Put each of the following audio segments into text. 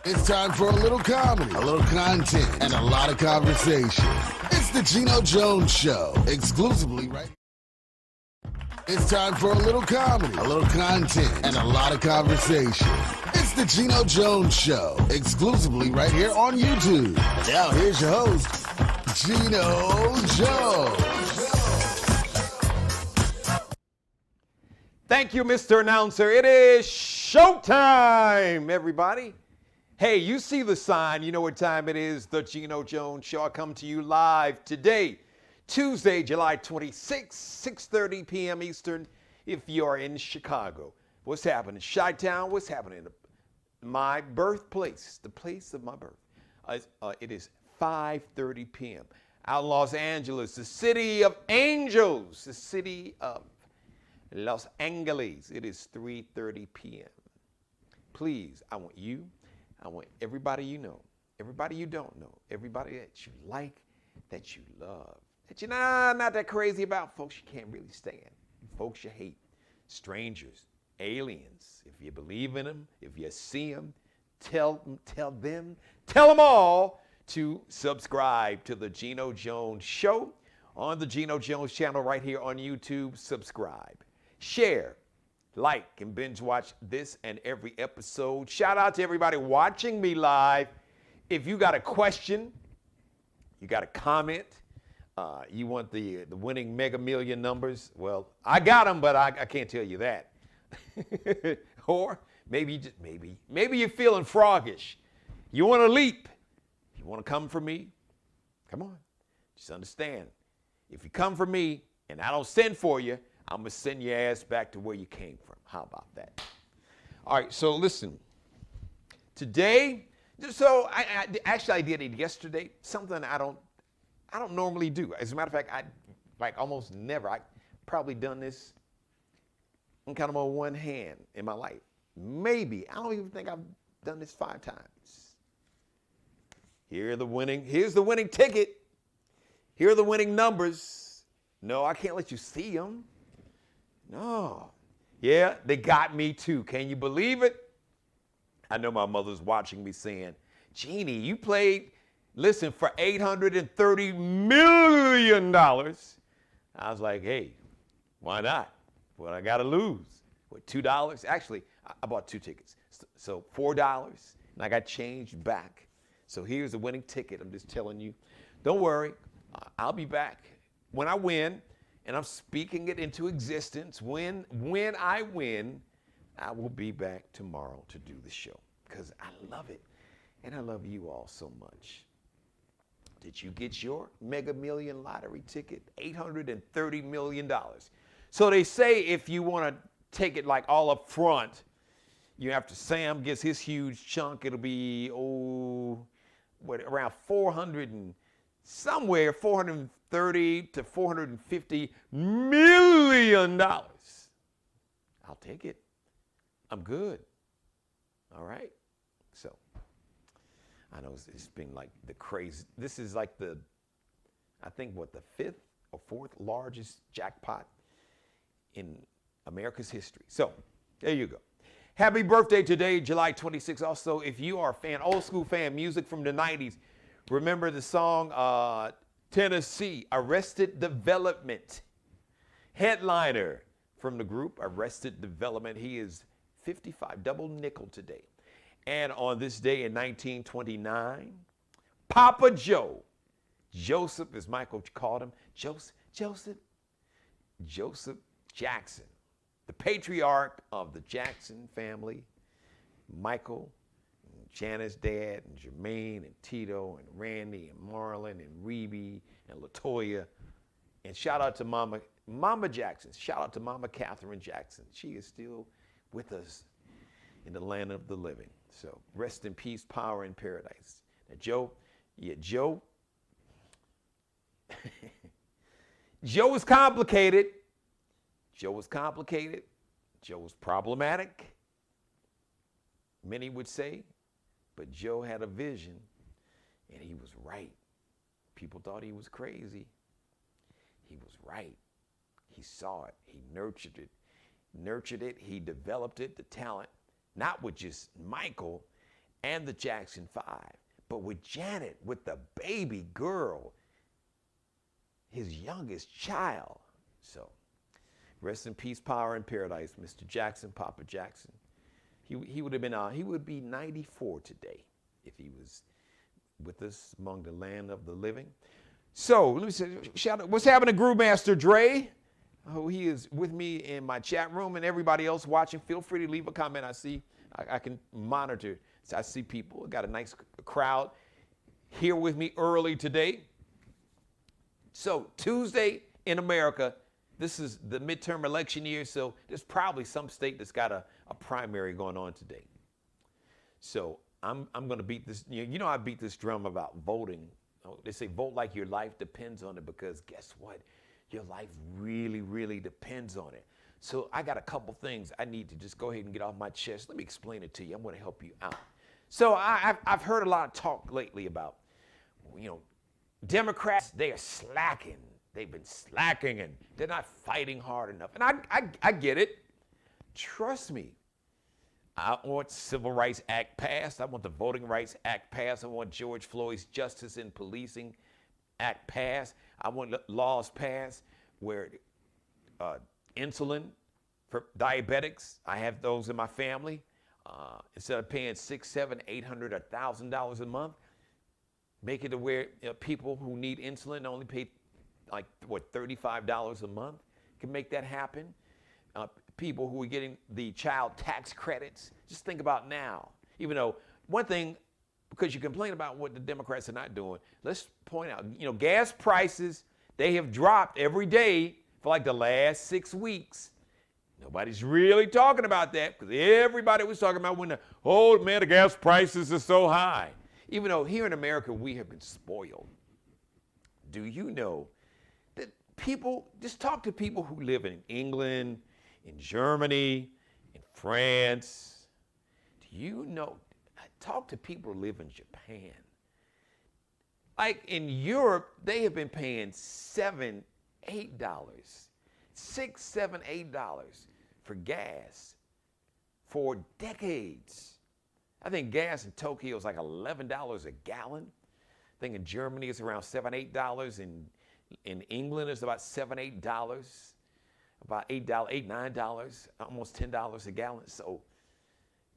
It's time for a little comedy, a little content, and a lot of conversation. It's the Geno Jones Show, exclusively right. It's time for a little comedy, a little content, and a lot of conversation. It's the Geno Jones Show, exclusively right here on YouTube. Now here's your host, Geno Jones. Thank you, Mr. Announcer. It is showtime, everybody. Hey, you see the sign. You know what time it is. The Geno Jones Show. I come to you live today, Tuesday, July 26, 6:30 p.m. Eastern, if you're in Chicago. What's happening? Chi-Town, what's happening? My birthplace, the place of my birth. It is 5:30 p.m. Out in Los Angeles, the city of angels, the city of Los Angeles. It is 3:30 p.m. Please, I want you, I want everybody you know, everybody you don't know, everybody that you like, that you love, that you're not that crazy about, folks you can't really stand, folks you hate, strangers, aliens. If you believe in them, if you see them, tell them all to subscribe to the Geno Jones Show on the Geno Jones channel right here on YouTube. Subscribe, share, like, and binge watch this and every episode. Shout out to everybody watching me live. If you got a question, you got a comment, you want the winning Mega Million numbers, well, I got them, but I can't tell you that. Or maybe you're feeling froggish. You want to leap. You want to come for me? Come on. Just understand. If you come for me and I don't send for you, I'm going to send your ass back to where you came from. How about that? All right, so listen. Today, so I did it yesterday, something I don't normally do. As a matter of fact, I almost never. I probably done this kind of on one hand in my life. Maybe. I don't even think I've done this 5 times. Here's the winning ticket. Here are the winning numbers. No, I can't let you see them. No. Yeah, they got me too. Can you believe it? I know my mother's watching me saying, Jeannie, you played, listen, for $830 million. I was like, hey, why not? What I got to lose? What, $2? Actually, I bought 2 tickets. So $4, and I got changed back. So here's the winning ticket. I'm just telling you. Don't worry. I'll be back when I win. And I'm speaking it into existence. When I win, I will be back tomorrow to do the show because I love it. And I love you all so much. Did you get your Mega Million lottery ticket? $830 million. So they say if you want to take it like all up front, you after Sam gets his huge chunk, it'll be, around 430 to $450 million. I'll take it. I'm good. All right. So I know it's been like the crazy. This is like the 5th or 4th largest jackpot in America's history. So there you go. Happy birthday today, July 26th. Also, if you are a fan, old school fan, music from the 90s, remember the song Tennessee, Arrested Development. Headliner from the group, Arrested Development. He is 55, double nickel today. And on this day in 1929, Papa Joe, Joseph, as Michael called him, Joseph Jackson, the patriarch of the Jackson family, Michael, Janice's dad, and Jermaine, and Tito, and Randy, and Marlon, and Rebe, and LaToya. And shout out to Mama Jackson. Shout out to Mama Catherine Jackson. She is still with us in the land of the living. So rest in peace, power in paradise. Now, Joe was complicated. Joe was problematic, many would say. But Joe had a vision, and he was right. People thought he was crazy. He was right. He saw it. He nurtured it. He developed it, the talent, not with just Michael and the Jackson 5. But with Janet, with the baby girl, his youngest child. So rest in peace, power in paradise, Mr. Jackson, Papa Jackson. He would have been, he would be 94 today if he was with us among the land of the living. So let me say, shout out, what's happening, Groovemaster Dre? Oh, he is with me in my chat room, and everybody else watching, feel free to leave a comment. I can monitor. So I see people. I got a nice crowd here with me early today. So Tuesday in America, this is the midterm election year, so there's probably some state that's got a primary going on today. So I'm going to beat this. You know I beat this drum about voting. They say vote like your life depends on it, because guess what? Your life really, really depends on it. So I got a couple things I need to just go ahead and get off my chest. Let me explain it to you. I'm going to help you out. So I've heard a lot of talk lately about, Democrats, they are slacking. They've been slacking and they're not fighting hard enough. And I get it. Trust me. I want Civil Rights Act passed. I want the Voting Rights Act passed. I want George Floyd's Justice in Policing Act passed. I want laws passed where insulin for diabetics, I have those in my family. Instead of paying $600, $700, $800, $1,000 a month, make it to where people who need insulin only pay $35 a month. Can make that happen. People who are getting the child tax credits, just think about now. Even though one thing, because you complain about what the Democrats are not doing, let's point out, gas prices, they have dropped every day for like the last 6 weeks. Nobody's really talking about that, because everybody was talking about when the gas prices are so high. Even though here in America, we have been spoiled. Do you know that people, just talk to people who live in England, in Germany, in France. Do you know, talk to people who live in Japan. Like in Europe, they have been paying $7, $8, $6, $7, $8 for gas for decades. I think gas in Tokyo is like $11 a gallon. I think in Germany it's around $7, $8. In England it's about $7, $8. About $8, $9, almost $10 a gallon. So,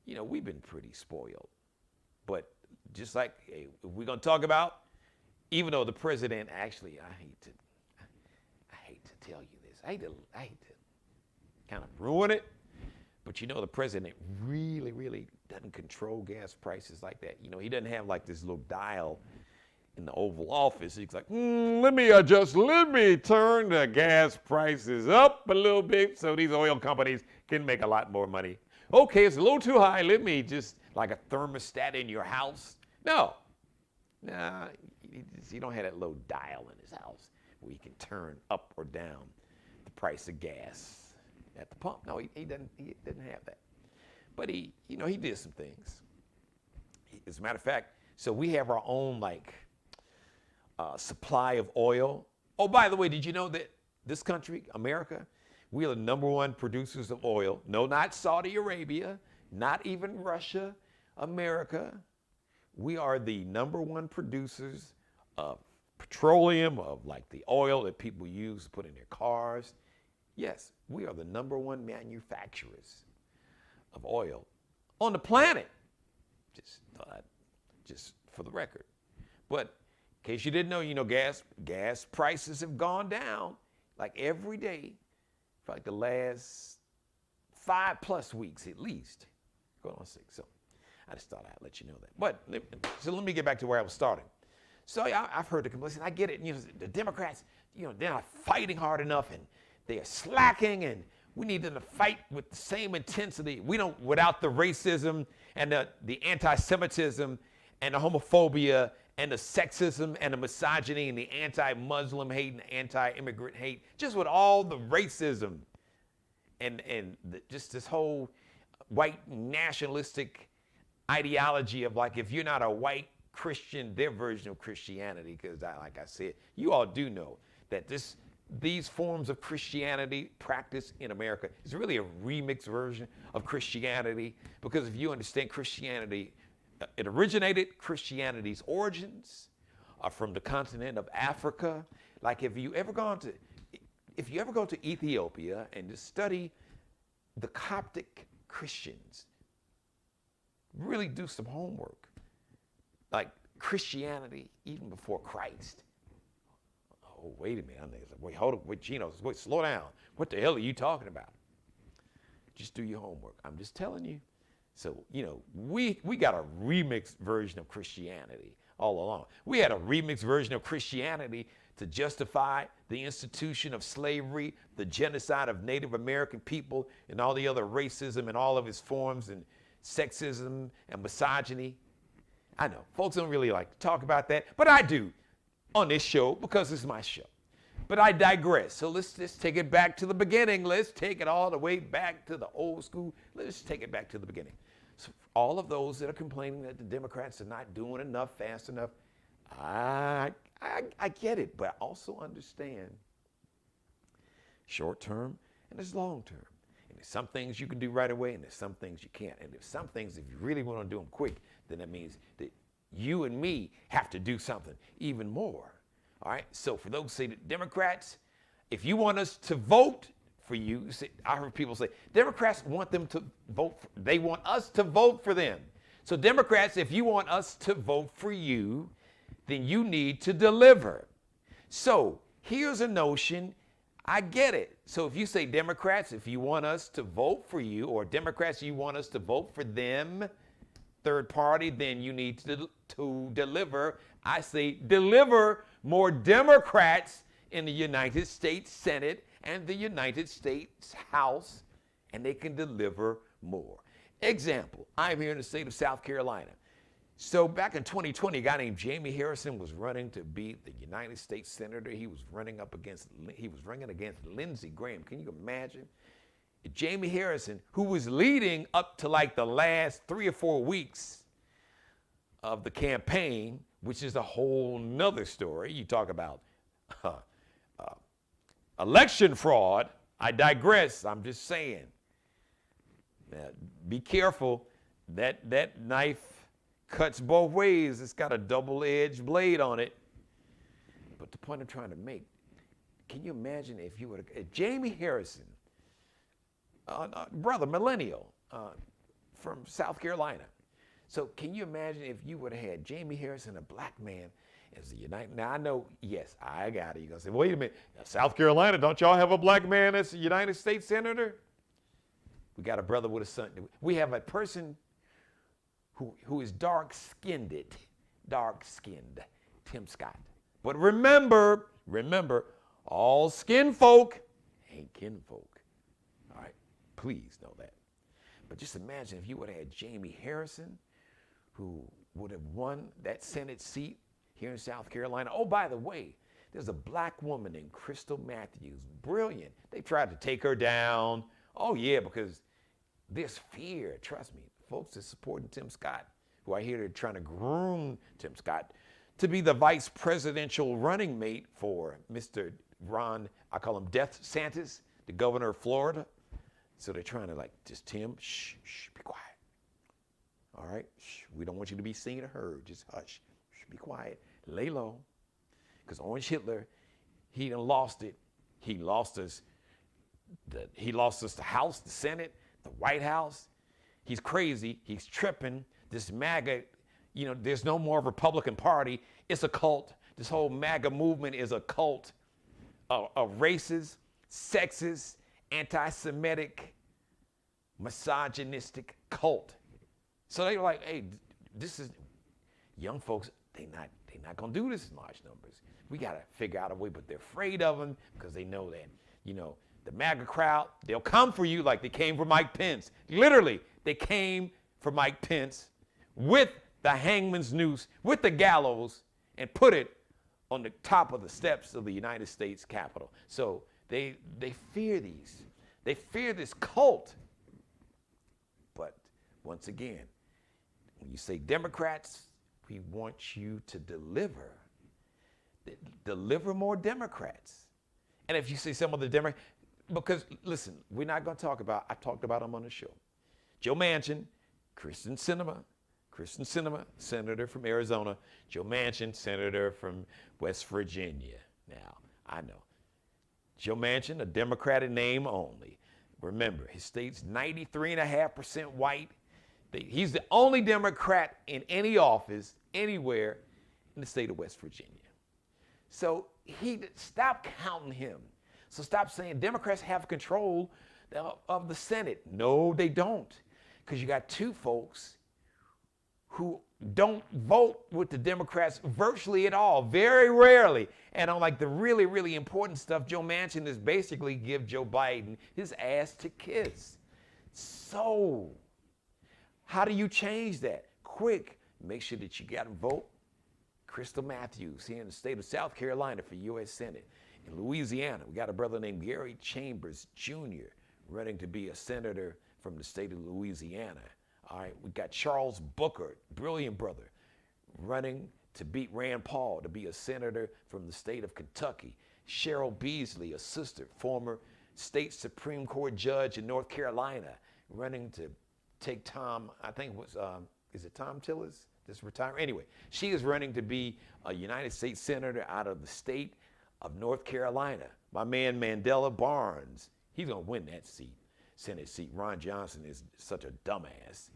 we've been pretty spoiled. But just like we're going to talk about, even though the president actually, I hate to tell you this. I hate to kind of ruin it. But the president really, really doesn't control gas prices like that. He doesn't have like this little dial in the Oval Office. He's like, let me turn the gas prices up a little bit so these oil companies can make a lot more money. Okay, it's a little too high. Let me just, like a thermostat in your house. No, you don't have that little dial in his house where he can turn up or down the price of gas at the pump. No, he doesn't have that. But he did some things. As a matter of fact, so we have our own supply of oil. Oh, by the way, did you know that this country, America, we are the #1 producers of oil? No, not Saudi Arabia, not even Russia, America. We are the #1 producers of petroleum, of like the oil that people use to put in their cars. Yes, we are the #1 manufacturers of oil on the planet. Just for the record. But in case you didn't know, gas prices have gone down like every day for like the last 5+ weeks at least. Going on 6. So I just thought I'd let you know that. But so let me get back to where I was starting. So I've heard the complaints. I get it. The Democrats, they're not fighting hard enough and they are slacking, and we need them to fight with the same intensity. We don't, without the racism and the anti-Semitism and the homophobia and the sexism and the misogyny and the anti-Muslim hate and anti-immigrant hate, just with all the racism and just this whole white nationalistic ideology of like, if you're not a white Christian, their version of Christianity, because like I said, you all do know that these forms of Christianity practiced in America is really a remixed version of Christianity, because if you understand Christianity it originated, Christianity's origins are from the continent of Africa. Like if you ever go to Ethiopia and to study the Coptic Christians, really do some homework. Like Christianity, even before Christ. Oh, wait a minute. Wait, hold up. Wait, Geno, wait, slow down. What the hell are you talking about? Just do your homework. I'm just telling you. So, we got a remixed version of Christianity all along. We had a remixed version of Christianity to justify the institution of slavery, the genocide of Native American people, and all the other racism and all of its forms, and sexism and misogyny. I know, folks don't really like to talk about that, but I do on this show because it's my show. But I digress. So let's just take it back to the beginning. Let's take it all the way back to the old school. Let's take it back to the beginning. So all of those that are complaining that the Democrats are not doing enough fast enough, I get it, but I also understand short term and there's long term. And there's some things you can do right away and there's some things you can't. And there's some things, if you really want to do them quick, then that means that you and me have to do something even more. All right, so for those who say that Democrats, if you want us to vote for you, I heard people say, Democrats want them to vote, they want us to vote for them. So Democrats, if you want us to vote for you, then you need to deliver. So here's a notion, I get it. So if you say Democrats, if you want us to vote for you, or Democrats, you want us to vote for them, third party, then you need to deliver. I say deliver more Democrats in the United States Senate and the United States House, and they can deliver more. Example, I'm here in the state of South Carolina. So back in 2020, a guy named Jamie Harrison was running to be the United States Senator. He was running against Lindsey Graham. Can you imagine? Jamie Harrison, who was leading up to like the last 3 or 4 weeks of the campaign, which is a whole nother story. You talk about election fraud. I digress. I'm just saying. Be careful. That knife cuts both ways. It's got a double-edged blade on it. But the point I'm trying to make, can you imagine if Jamie Harrison, brother, millennial, from South Carolina. So can you imagine if you would have had Jamie Harrison, a black man, as the United? Now I know, yes, I got it. You're gonna say, wait a minute, South Carolina, don't y'all have a black man as a United States Senator? We got a brother with a son. We have a person who is dark-skinned, Tim Scott. But remember, all skin folk ain't kinfolk. All right, please know that. But just imagine if you would have had Jamie Harrison, who would have won that Senate seat here in South Carolina. Oh, by the way, there's a black woman named Crystal Matthews, brilliant. They tried to take her down. Oh, yeah, because there's fear, trust me. Folks that supporting Tim Scott, who I hear they're trying to groom Tim Scott to be the vice presidential running mate for Mr. Ron, I call him Death Santis, the governor of Florida. So they're trying to just Tim, shh, be quiet. All right, shh, we don't want you to be seen or heard. Just hush, shh, be quiet, lay low. Because Orange Hitler, he done lost it. He lost us the House, the Senate, the White House. He's crazy. He's tripping. This MAGA, there's no more Republican Party. It's a cult. This whole MAGA movement is a cult of racist, sexist, anti-Semitic, misogynistic cult. So they were like, hey, this is young folks. They're not gonna do this in large numbers. We gotta figure out a way, but they're afraid of them because they know that, the MAGA crowd, they'll come for you like they came for Mike Pence. Literally, they came for Mike Pence with the hangman's noose, with the gallows, and put it on the top of the steps of the United States Capitol. So they fear these. They fear this cult. But once again, when you say Democrats, we want you to deliver. Deliver more Democrats. And if you see some of the Democrats, because listen, we're not going to talk about, I talked about them on the show. Joe Manchin, Kyrsten Kristen Sinema, senator from Arizona. Joe Manchin, senator from West Virginia. Now, I know. Joe Manchin, a Democratic name only. Remember, his state's 93.5% white. He's the only Democrat in any office anywhere in the state of West Virginia. So stop counting him. So stop saying Democrats have control of the Senate. No, they don't. Because you got two folks who don't vote with the Democrats virtually at all, very rarely. And on like the really, really important stuff, Joe Manchin is basically give Joe Biden his ass to kiss. So how do you change that? Quick, make sure that you got to vote Crystal Matthews here in the state of South Carolina for U.S. Senate. In Louisiana, we got a brother named Gary Chambers Jr. running to be a senator from the state of Louisiana. All right, we got Charles Booker, brilliant brother, running to beat Rand Paul to be a senator from the state of Kentucky. Cheryl Beasley, a sister, former state Supreme Court judge in North Carolina, running to take Tom, I think it was, is it Tom Tillis? Just retire. Anyway, she is running to be a United States senator out of the state of North Carolina. My man Mandela Barnes, he's gonna win that seat, Senate seat. Ron Johnson is such a dumbass.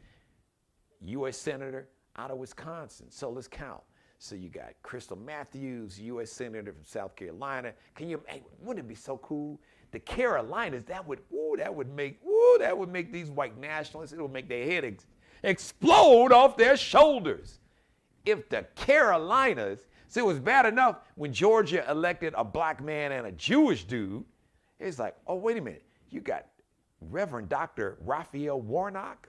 U.S. Senator out of Wisconsin. So let's count. So you got Crystal Matthews, U.S. Senator from South Carolina. Wouldn't it be so cool? The Carolinas, that would make these white nationalists, it would make their head explode off their shoulders. If the Carolinas, so it was bad enough when Georgia elected a black man and a Jewish dude. It's like, oh, wait a minute. You got Reverend Dr. Raphael Warnock,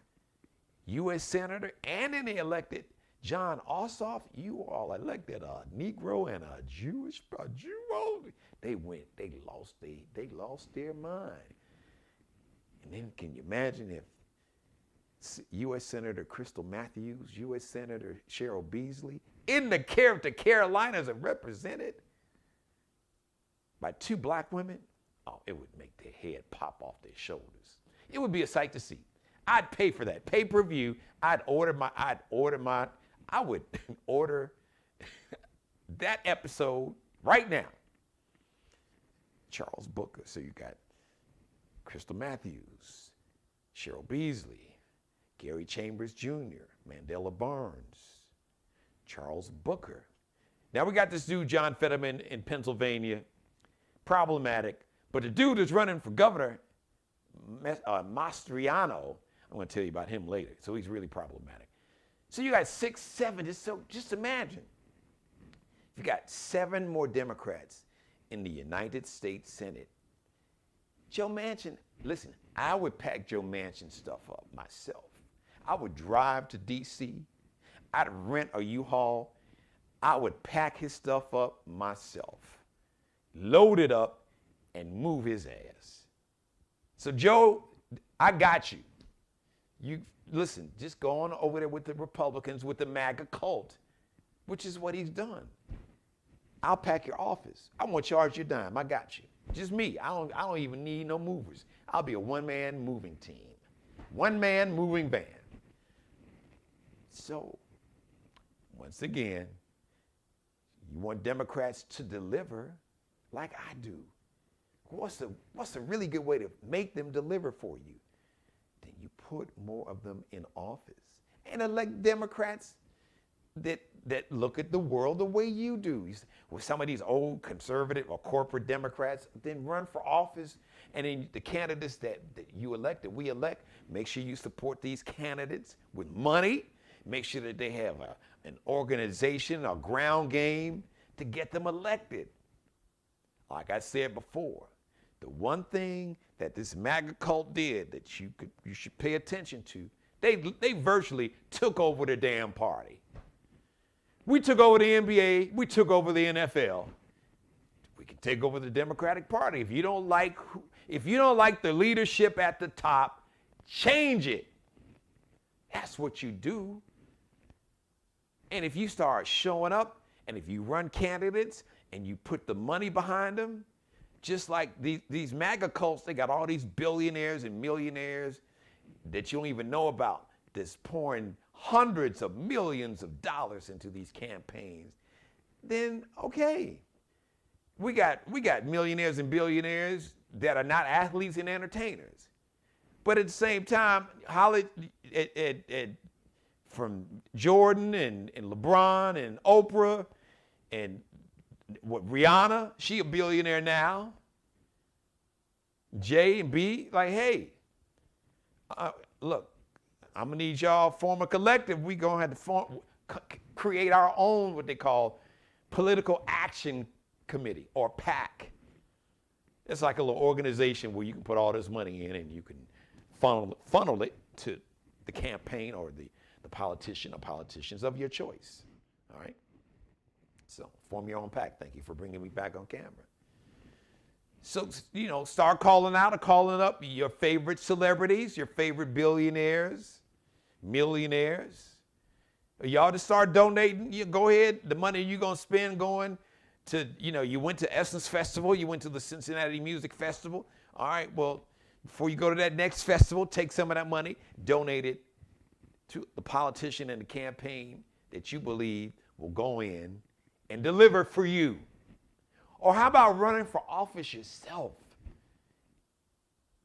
U.S. Senator, and then they elected John Ossoff. You all elected a Negro and a Jew. They lost their mind. And then can you imagine if U.S. Senator Crystal Matthews, U.S. Senator Cheryl Beasley, in the Carolinas are represented by two black women? Oh, it would make their head pop off their shoulders. It would be a sight to see. I'd pay for that pay-per-view. I would order that episode right now. Charles Booker. So you got Crystal Matthews, Cheryl Beasley, Gary Chambers Jr., Mandela Barnes, Charles Booker. Now we got this dude, John Fetterman, in Pennsylvania. Problematic. But the dude is running for governor, Mastriano. I'm going to tell you about him later. So he's really problematic. So you got 6, 7. Just imagine. You got 7 more Democrats in the United States Senate. Joe Manchin, listen, I would pack Joe Manchin stuff up myself. I would drive to D.C. I'd rent a U-Haul. I would pack his stuff up myself, load it up, and move his ass. So Joe, I got you. You listen, just go on over there with the Republicans, with the MAGA cult, which is what he's done. I'll pack your office. I won't charge you a dime. I got you. Just me. I don't even need no movers. I'll be a one-man moving team. One-man moving van. So, once again, you want Democrats to deliver like I do. What's a really good way to make them deliver for you? Then you put more of them in office and elect Democrats that look at the world the way you do. With some of these old conservative or corporate Democrats, then run for office, and then the candidates that you elect, that we elect, make sure you support these candidates with money. Make sure that they have an organization, a ground game to get them elected. Like I said before, the one thing that this MAGA cult did that you should pay attention to, they virtually took over the damn party. We took over the NBA, we took over the NFL. We can take over the Democratic Party. If you don't like the leadership at the top, change it. That's what you do. And if you start showing up, and if you run candidates and you put the money behind them, just like these MAGA cults, they got all these billionaires and millionaires that you don't even know about that's pouring hundreds of millions of dollars into these campaigns, then okay. We got millionaires and billionaires that are not athletes and entertainers. But at the same time, from Jordan and LeBron and Oprah and Rihanna, she a billionaire now. J and B, like, hey, look, I'm gonna need y'all form a collective. We gonna have to create our own, what they call, political action committee or PAC. It's like a little organization where you can put all this money in and you can funnel it to the campaign or the politician or politicians of your choice. All right? So form your own PAC. Thank you for bringing me back on camera. So, start calling out or calling up your favorite celebrities, your favorite billionaires, millionaires. Y'all just start donating. You go ahead. The money you're going to spend going to, you went to Essence Festival. You went to the Cincinnati Music Festival. All right, well, before you go to that next festival, take some of that money, donate it to the politician and the campaign that you believe will go in and deliver for you. Or how about running for office yourself?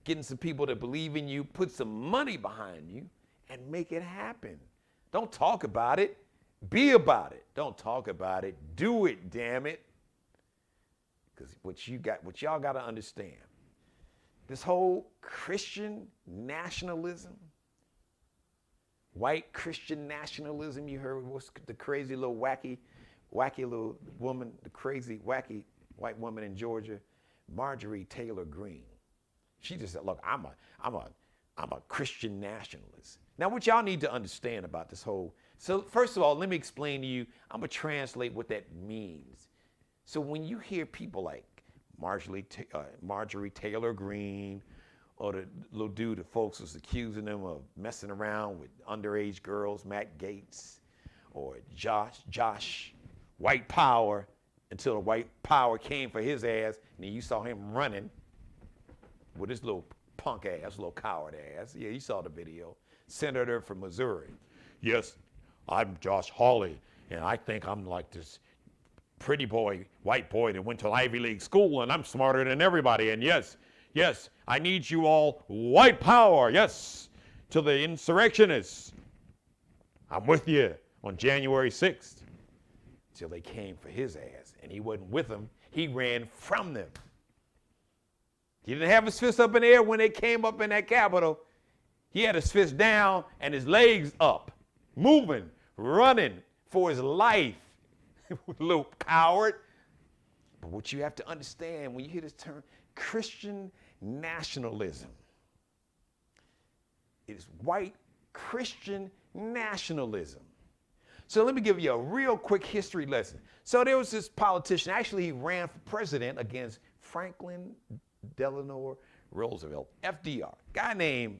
Getting some people that believe in you, put some money behind you, and make it happen. Don't talk about it. Be about it. Don't talk about it. Do it, damn it. Because what y'all got to understand, this whole Christian nationalism, white Christian nationalism, you heard what's the crazy little wacky little woman, the crazy wacky white woman in Georgia, Marjorie Taylor Greene. She just said, look, I'm a Christian nationalist. Now, what y'all need to understand about this whole, so first of all, let me explain to you, I'm gonna translate what that means. So when you hear people like Marjorie Taylor Greene, or the little dude that folks was accusing them of messing around with underage girls, Matt Gaetz, or Josh, white power, until the white power came for his ass, and then you saw him running with his little punk ass, little coward ass. Yeah, you saw the video. Senator from Missouri. Yes, I'm Josh Hawley, and I think I'm like this pretty boy, white boy that went to Ivy League school, and I'm smarter than everybody. And yes, I need you all, white power, yes, to the insurrectionists. I'm with you on January 6th. Till they came for his ass, and he wasn't with them. He ran from them. He didn't have his fist up in the air when they came up in that Capitol. He had his fist down and his legs up, moving, running for his life. Little coward. But what you have to understand when you hear this term, Christian nationalism, it is white Christian nationalism. So let me give you a real quick history lesson. So there was this politician, actually he ran for president against Franklin Delano Roosevelt, FDR, guy named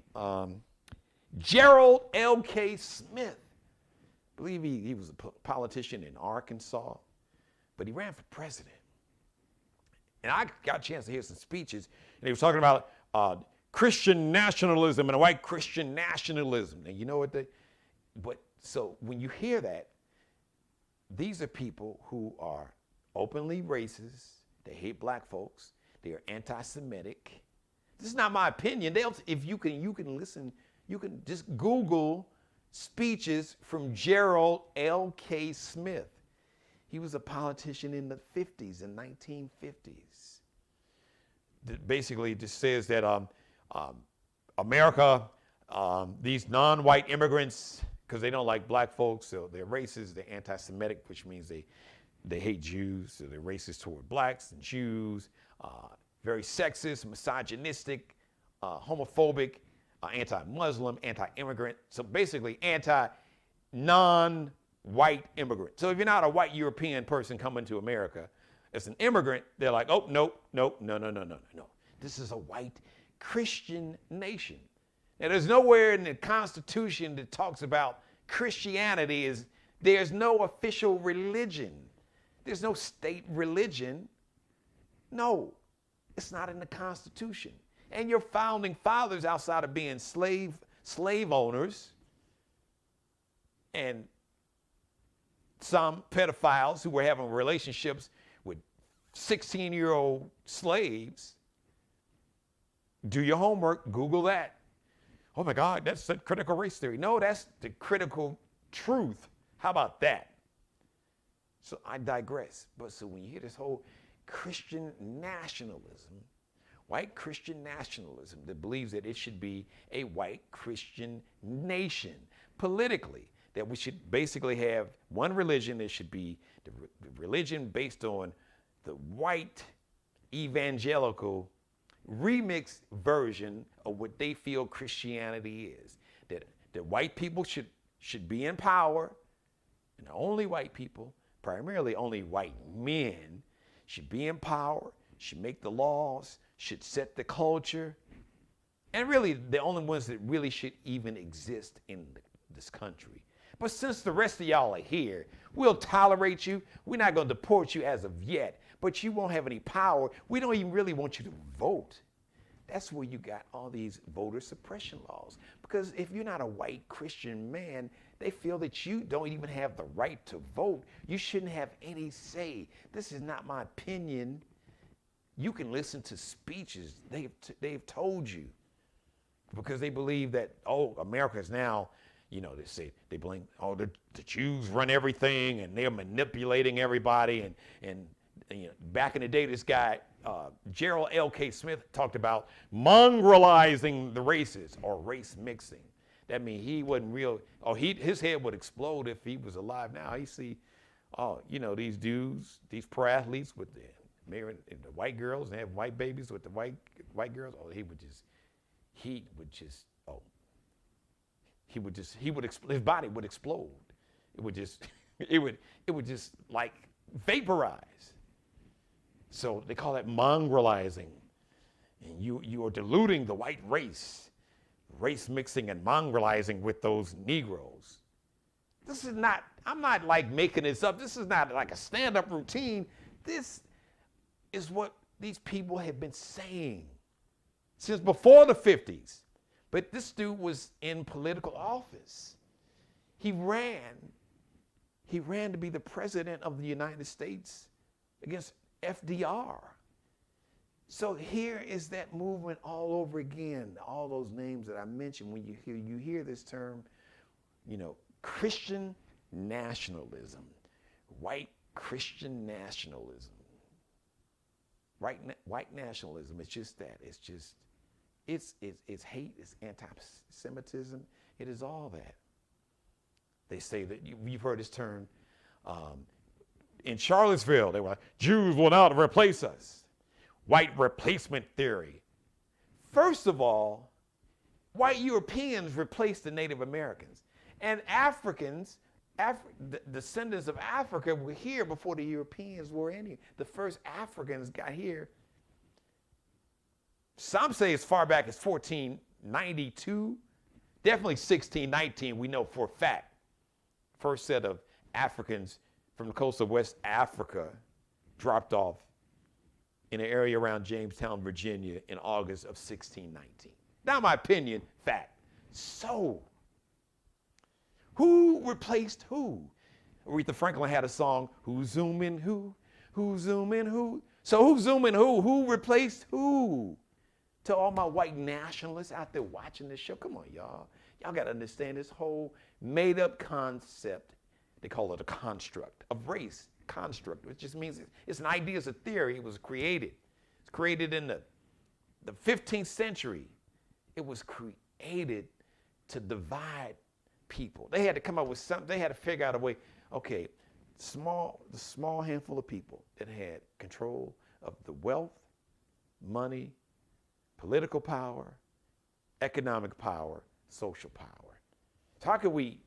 Gerald L.K. Smith. I believe he was a politician in Arkansas, but he ran for president. And I got a chance to hear some speeches, and he was talking about Christian nationalism and white Christian nationalism. And you know what so when you hear that, these are people who are openly racist. They hate black folks. They are anti-Semitic. This is not my opinion. If you can listen, you can just Google speeches from Gerald L.K. Smith. He was a politician in the 50s and 1950s. That basically just says that America, these non-white immigrants, because they don't like black folks, so they're racist, they're anti-Semitic, which means they hate Jews, so they're racist toward blacks and Jews, very sexist, misogynistic, homophobic, anti-Muslim, anti-immigrant, so basically non-white immigrant. So if you're not a white European person coming to America as an immigrant, they're like, oh, no. This is a white Christian nation. Now, there's nowhere in the Constitution that talks about Christianity. There's no official religion. There's no state religion. No, it's not in the Constitution. And your founding fathers, outside of being slave owners, and some pedophiles who were having relationships with 16-year-old slaves. Do your homework, Google that. Oh my God, that's the critical race theory. No, that's the critical truth. How about that? So I digress. But so when you hear this whole Christian nationalism, white Christian nationalism that believes that it should be a white Christian nation politically, that we should basically have one religion that should be the religion based on the white evangelical remixed version of what they feel Christianity is. That white people should be in power, and only white people, primarily only white men, should be in power, should make the laws, should set the culture, and really the only ones that really should even exist in this country. But since the rest of y'all are here, we'll tolerate you. We're not going to deport you as of yet, but you won't have any power. We don't even really want you to vote. That's where you got all these voter suppression laws. Because if you're not a white Christian man, they feel that you don't even have the right to vote. You shouldn't have any say. This is not my opinion. You can listen to speeches they've told you, because they believe that, oh, America is now, you know, they say, they blame, oh, the Jews run everything and they're manipulating everybody. And you know, back in the day, this guy, Gerald L.K. Smith, talked about mongrelizing the races, or race mixing. That means he wasn't real, or his head would explode if he was alive now. He see, oh, you know, these dudes, these pro athletes with the marrying the white girls and have white babies with the white girls. Oh, his body would explode. It would just like vaporize. So they call that mongrelizing. And you are diluting the white race mixing and mongrelizing with those Negroes. This is not, I'm not like making this up. This is not like a stand-up routine. This is what these people have been saying since before the 50s. But this dude was in political office. He ran to be the president of the United States against FDR. So here is that movement all over again. All those names that I mentioned, when you hear this term, you know, Christian nationalism, white Christian nationalism, white nationalism. It's just that. It's hate, it's anti-Semitism, it is all that. They say that, you've heard this term, in Charlottesville, they were like, Jews will not replace us. White replacement theory. First of all, white Europeans replaced the Native Americans. And Africans, the descendants of Africa were here before the Europeans were in here. The first Africans got here. Some say as far back as 1492, definitely 1619, we know for a fact. First set of Africans from the coast of West Africa dropped off in an area around Jamestown, Virginia in August of 1619. Now my opinion, fact. So, who replaced who? Aretha Franklin had a song, who's zooming who? Who's zooming who? So who's zooming who? Who replaced who? To all my white nationalists out there watching this show, come on, y'all. Y'all got to understand this whole made-up concept. They call it a construct of race. Construct, which just means it's an idea, it's a theory. It was created. It's created in the 15th century. It was created to divide people. They had to come up with something. They had to figure out a way. Okay, the small handful of people that had control of the wealth, money, political power, economic power, social power. So how can we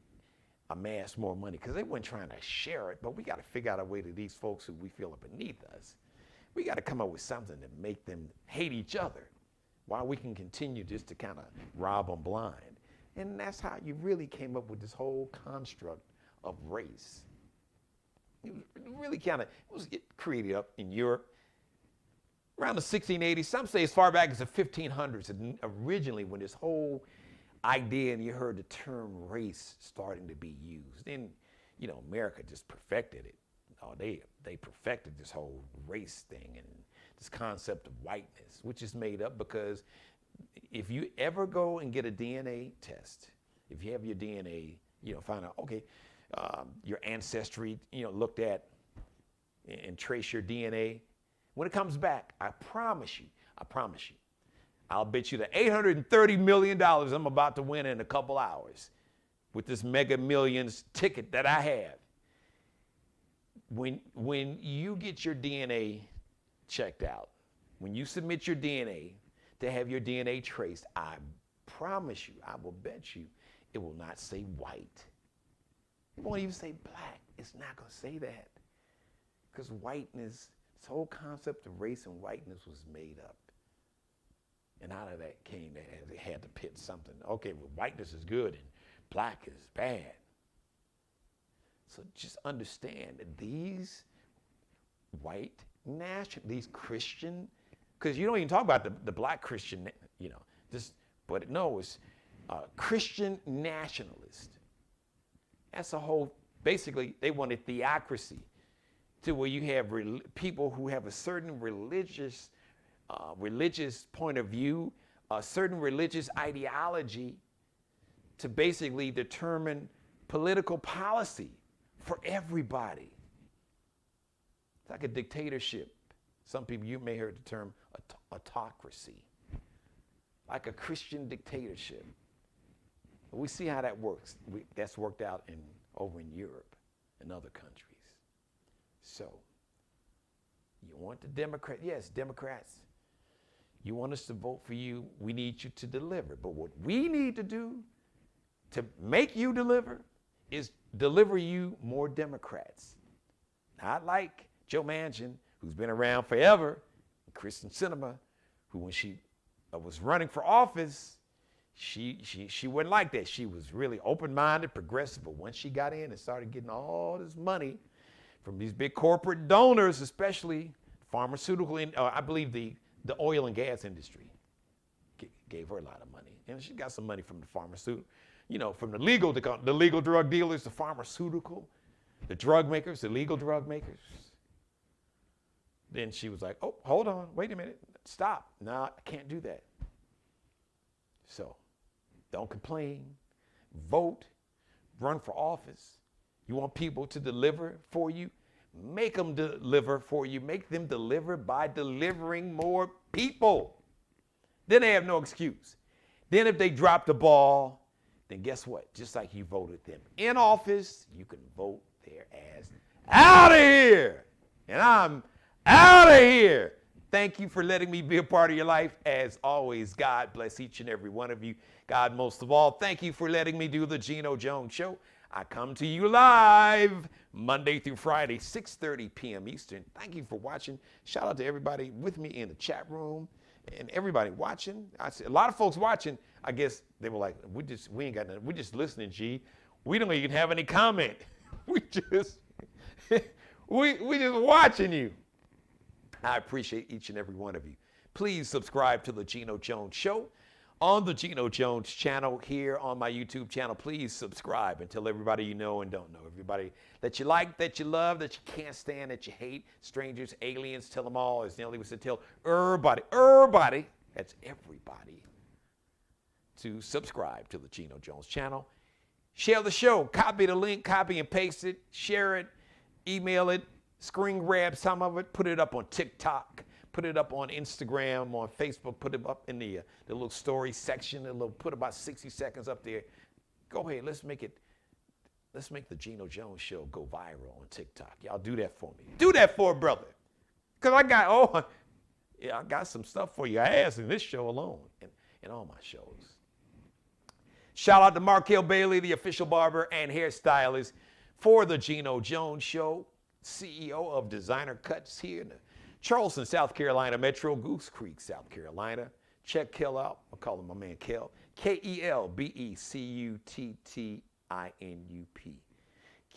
amass more money? Because they weren't trying to share it, but we got to figure out a way to these folks who we feel are beneath us. We got to come up with something to make them hate each other while we can continue just to kind of rob them blind. And that's how you really came up with this whole construct of race. It really was created up in Europe around the 1680s. Some say as far back as the 1500s, originally when this whole idea and you heard the term race starting to be used. Then, America just perfected it. Oh, they perfected this whole race thing and this concept of whiteness, which is made up because if you ever go and get a DNA test, if you have your DNA, find out, okay, your ancestry, looked at and trace your DNA, when it comes back, I promise you, I'll bet you the $830 million I'm about to win in a couple hours with this Mega Millions ticket that I have. When you get your DNA checked out, when you submit your DNA to have your DNA traced, I promise you, I will bet you, it will not say white. It won't even say black. It's not going to say that. Because whiteness, this whole concept of race and whiteness was made up. And out of that came that they had to pit something. Okay, well, whiteness is good and black is bad. So just understand that these white these Christian, because you don't even talk about the black Christian, but no, it's Christian nationalist. That's a whole, basically, they wanted theocracy to where you have people who have a certain religious point of view, a certain religious ideology to basically determine political policy for everybody. It's like a dictatorship. Some people, you may have heard the term autocracy, like a Christian dictatorship. We see how that works. That's worked out over in Europe and other countries. So, you want the Democrat? Yes, Democrats. You want us to vote for you? We need you to deliver. But what we need to do to make you deliver is deliver you more Democrats. Not like Joe Manchin, who's been around forever, and Kristen Sinema, who when she was running for office, she wasn't like that. She was really open-minded, progressive, but once she got in and started getting all this money from these big corporate donors, especially pharmaceutical, I believe the oil and gas industry gave her a lot of money. And she got some money from the pharmaceutical, from the legal drug dealers, the pharmaceutical, the drug makers, the legal drug makers. Then she was like, oh, hold on, wait a minute, stop. No, I can't do that. So don't complain, vote, run for office. You want people to deliver for you? Make them deliver for you. Make them deliver by delivering more people. Then they have no excuse. Then if they drop the ball, then guess what? Just like you voted them in office, you can vote their ass out of here. And I'm out of here. Thank you for letting me be a part of your life. As always, God bless each and every one of you. God, most of all, thank you for letting me do the Geno Jones Show. I come to you live Monday through Friday, 6:30 p.m. Eastern. Thank you for watching. Shout out to everybody with me in the chat room and everybody watching. I see a lot of folks watching. I guess they were like, we ain't got nothing. We're just listening, G. We don't even have any comment. we just watching you. I appreciate each and every one of you. Please subscribe to the Geno Jones Show on the Geno Jones channel here on my YouTube channel. Please subscribe and tell everybody you know and don't know. Everybody that you like, that you love, that you can't stand, that you hate, strangers, aliens, tell them all. As Neil was to tell everybody, that's everybody, to subscribe to the Geno Jones channel. Share the show. Copy the link, copy and paste it, share it, email it, screen grab some of it, put it up on TikTok, put it up on Instagram, on Facebook, put it up in the little story section, put about 60 seconds up there. Go ahead, let's make the Geno Jones Show go viral on TikTok. Y'all do that for me. Do that for a brother. Because I got some stuff for your ass in this show alone and all my shows. Shout out to Markel Bailey, the official barber and hairstylist for the Geno Jones Show, CEO of Designer Cuts here in the Charleston, South Carolina Metro, Goose Creek, South Carolina. Check Kel out. I'll call him my man Kel. Kelbecuttinup.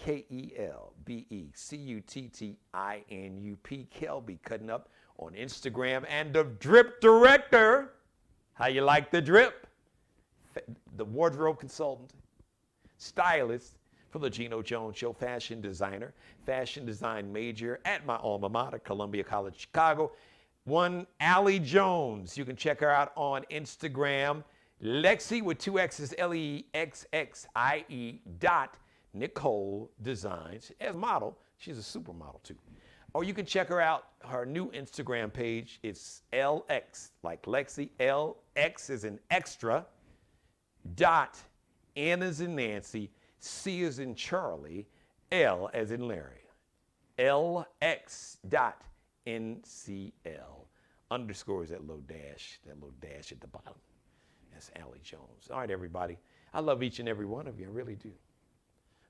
Kelbecuttinup. Kelby Cutting Up on Instagram. And the Drip Director. How you like the drip? the wardrobe consultant, stylist for the Geno Jones Show, fashion designer, fashion design major at my alma mater, Columbia College, Chicago. One Allie Jones. You can check her out on Instagram. Lexi with 2 X's, LEXXIE Nicole Designs. As a model, she's a supermodel too. Or you can check her out, her new Instagram page. It's LX, like Lexi, LX is in extra, dot, N as in Nancy, C as in Charlie, L as in Larry. LX dot NCL. Underscore is that little dash at the bottom. That's Allie Jones. All right, everybody. I love each and every one of you. I really do.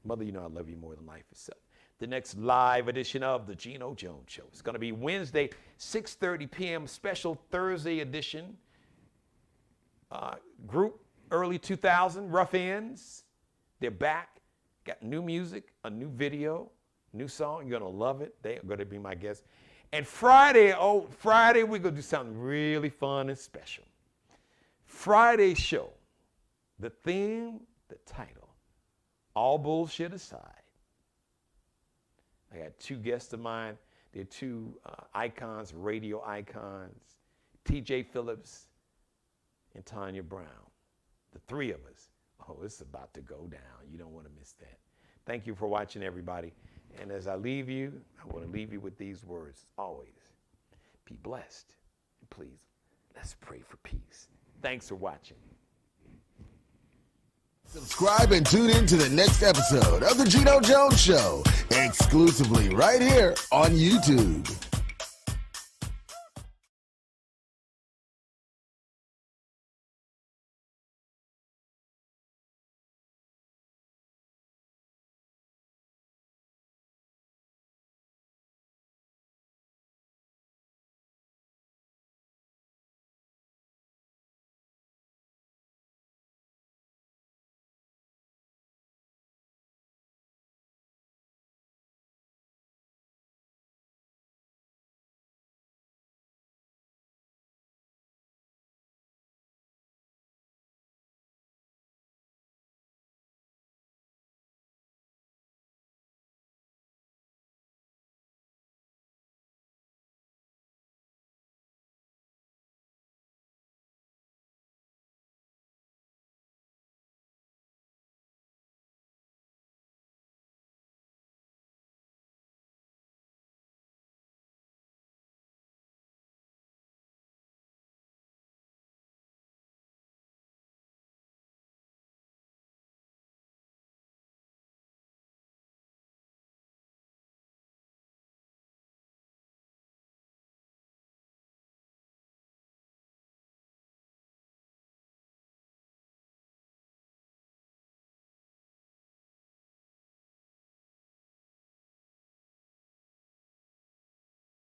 Mother, you know I love you more than life itself. The next live edition of the Geno Jones Show is going to be Wednesday, 6:30 p.m. Special Thursday edition. Group early 2000, Rough Ends. They're back. Got new music, a new video, new song. You're going to love it. They are going to be my guests. And Friday, we're going to do something really fun and special. Friday's show, the theme, the title, all bullshit aside. I got 2 guests of mine. They're 2 icons, radio icons, T.J. Phillips and Tanya Brown. The 3 of us. Oh, it's about to go down. You don't want to miss that. Thank you for watching, everybody. And as I leave you, I want to leave you with these words. Always be blessed. And please, let's pray for peace. Thanks for watching. Subscribe and tune in to the next episode of The Geno Jones Show, exclusively right here on YouTube.